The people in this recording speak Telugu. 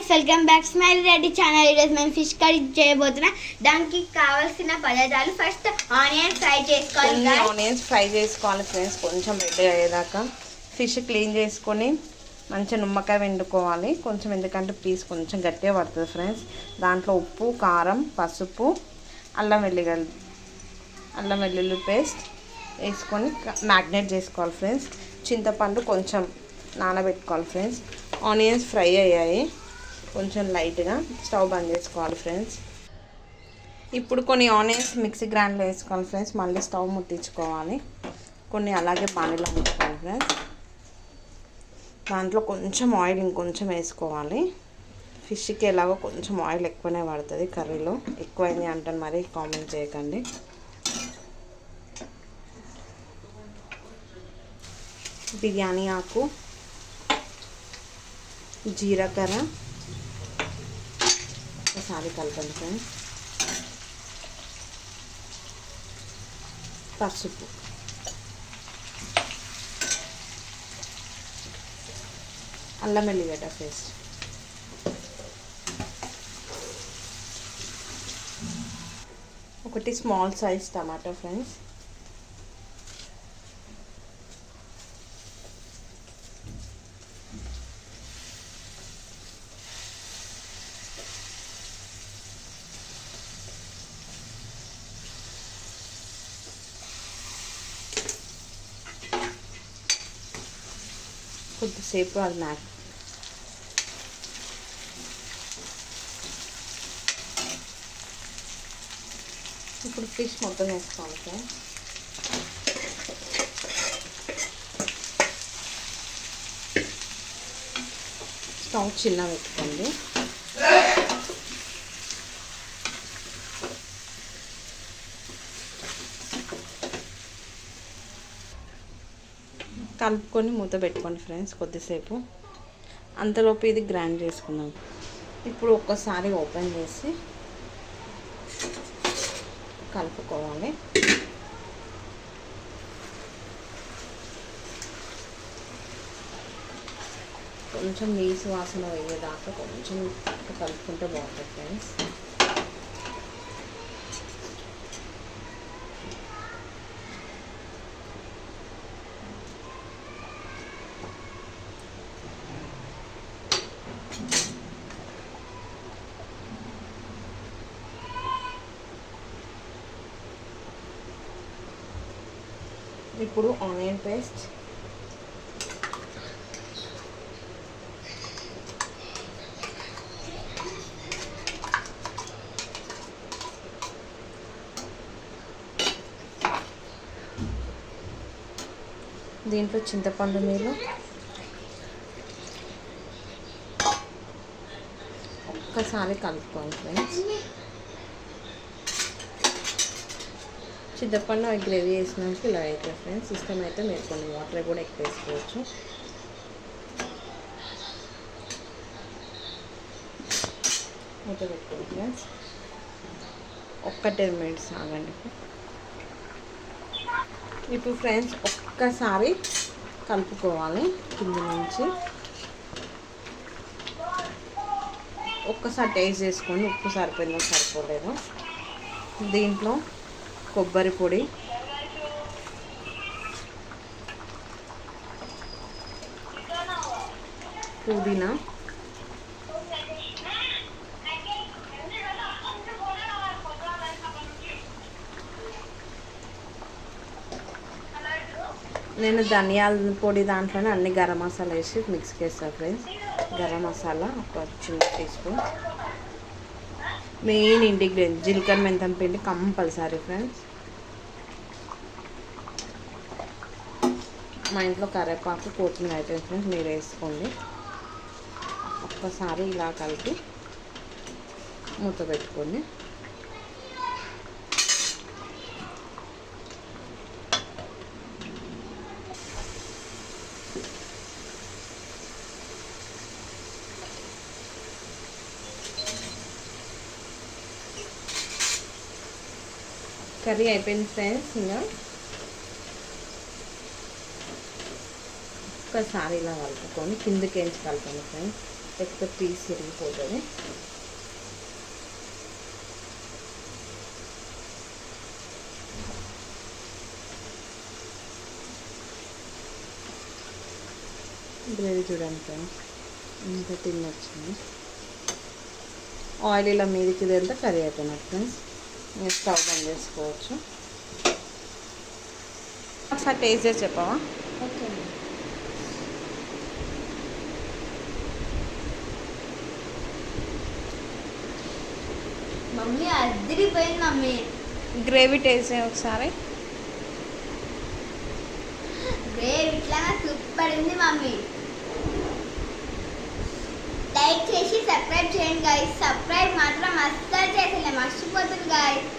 Friends, welcome back smile Reddy channel. ఈరోజు మేము ఫిష్ కర్రీ చేయబోతున్నాం. దానికి కావాల్సిన పదార్థాలు ఫస్ట్ ఆనియన్స్ ఫ్రై చేసుకోవాలి. ఆనియన్స్ ఫ్రై చేసుకోవాలి ఫ్రెండ్స్. కొంచెం రెడీ అయ్యేదాకా ఫిష్ క్లీన్ చేసుకొని మంచిగా నిమ్మకాయ వండుకోవాలి కొంచెం, ఎందుకంటే పీస్ కొంచెం గట్టిగా పడుతుంది ఫ్రెండ్స్. దాంట్లో ఉప్పు, కారం, పసుపు, అల్లం వెల్లుల్లి పేస్ట్ వేసుకొని మ్యాగ్నేట్ చేసుకోవాలి ఫ్రెండ్స్. చింతపండు కొంచెం నానబెట్టుకోవాలి ఫ్రెండ్స్. ఆనియన్స్ ఫ్రై అయ్యాయి కొంచెం లైట్గా, స్టవ్ బంద్ చేసుకోవాలి ఫ్రెండ్స్. ఇప్పుడు కొన్ని ఆనియన్స్ మిక్సీ గ్రైండ్లో వేసుకోవాలి ఫ్రెండ్స్. మళ్ళీ స్టవ్ ముట్టించుకోవాలి. కొన్ని అలాగే పానీలో ముట్టుకోవాలి ఫ్రెండ్స్. దాంట్లో కొంచెం ఆయిల్ ఇంకొంచెం వేసుకోవాలి. ఫిష్కి ఎలాగో కొంచెం ఆయిల్ ఎక్కువనే పడుతుంది కర్రీలో. ఎక్కువైంది అంటే మరీ కామెంట్ చేయకండి. బిర్యానీ ఆకు, జీలకర్ర ఒకసారి కలపండి ఫ్రెండ్స్. పసుపు, అల్లం వెల్లిగడ్డ పేస్ట్, ఒకటి స్మాల్ సైజ్ టమాటో ఫ్రెండ్స్, కొద్దిసేపు అది ఇప్పుడు ఫిష్ మొత్తం వేసుకోవాలి సార్. స్టవ్ చిన్న పెట్టుకోండి. కలుపుకొని మూత పెట్టుకోండి ఫ్రెండ్స్ కొద్దిసేపు. అంతలోపు ఇది గ్రైండ్ చేసుకుందాం. ఇప్పుడు ఒక్కసారి ఓపెన్ చేసి కలుపుకోవాలి. కొంచెం నీసు వాసన వేయేదాకా కొంచెం కలుపుకుంటే బాగుంటుంది ఫ్రెండ్స్. ఇప్పుడు ఆనియన్ పేస్ట్, దీంట్లో చింతపండు నీళ్ళు, ఒక్కసారి కలుపుకోవాలి ఫ్రెండ్స్. చింతపండు గ్రేవీ వేసినాక ఇలా అవుతుంది ఫ్రెండ్స్. ఇష్టమైతే మీరు కొన్ని వాటర్ కూడా ఎక్కువ వేసుకోవచ్చు. మూత పెట్టుకోండి ఫ్రెండ్స్. ఒక్క 10 minutes ఆగండి. ఇప్పుడు ఫ్రెండ్స్ ఒక్కసారి కలుపుకోవాలి కింద నుంచి. ఒక్కసారి టేస్ట్ చేసుకొని ఉప్పు సరిపోయిందో సరిపోలేదో. దీంట్లో కొబ్బరి పొడి, పుదీనా, నేను ధనియాల పొడి దాంట్లోనే అన్ని గరం మసాలా వేసి మిక్స్ చేస్తాను ఫ్రెండ్స్. గరం మసాలా ఒక చిన్న టీస్పూన్. మెయిన్ ఇంగ్రీడియంట్ జీలకర్ర మెంతం పిండి కంపల్సరీ ఫ్రెండ్స్. మా ఇంట్లో కరివేపాకు, కొత్తిమీర అయిపోయింది ఫ్రెండ్స్, మీరు వేసుకోండి. ఒక్కసారి ఇలా కలిపి మూత పెట్టుకోండి. కర్రీ అయిపోయింది ఫ్రెండ్స్. ఇంకా ఒక్కసారి ఇలా కలుపుకొని కిందకి వేసి కలపండి ఫ్రెండ్స్. లేకపోతే పీస్ విరిగిపోతుంది. గ్రేవీ చూడండి ఫ్రెండ్స్ ఇంత టిన్ వచ్చింది. ఆయిల్ ఇలా మీదికి వెళ్తే కర్రీ అయిపోయినట్టు ఫ్రెండ్స్. మీరు స్టవ్ బంద్ చేసుకోవచ్చు. ఒకసారి టేస్ట్ చేసి చెప్పవా? ఓకే మమ్మీ అదిరిపోయింది మమ్మీ. గ్రేవీ టేస్ట్ చేయి ఒకసారి. గ్రేవీ ఇట్లా సూపర్ ఉంది మమ్మీ. లైక్ చేసి సబ్స్క్రైబ్ చేయండి గాయస్. సబ్స్క్రైబ్ మాత్రం అస్సలు చేసలే మర్చిపోతుంది గాయస్.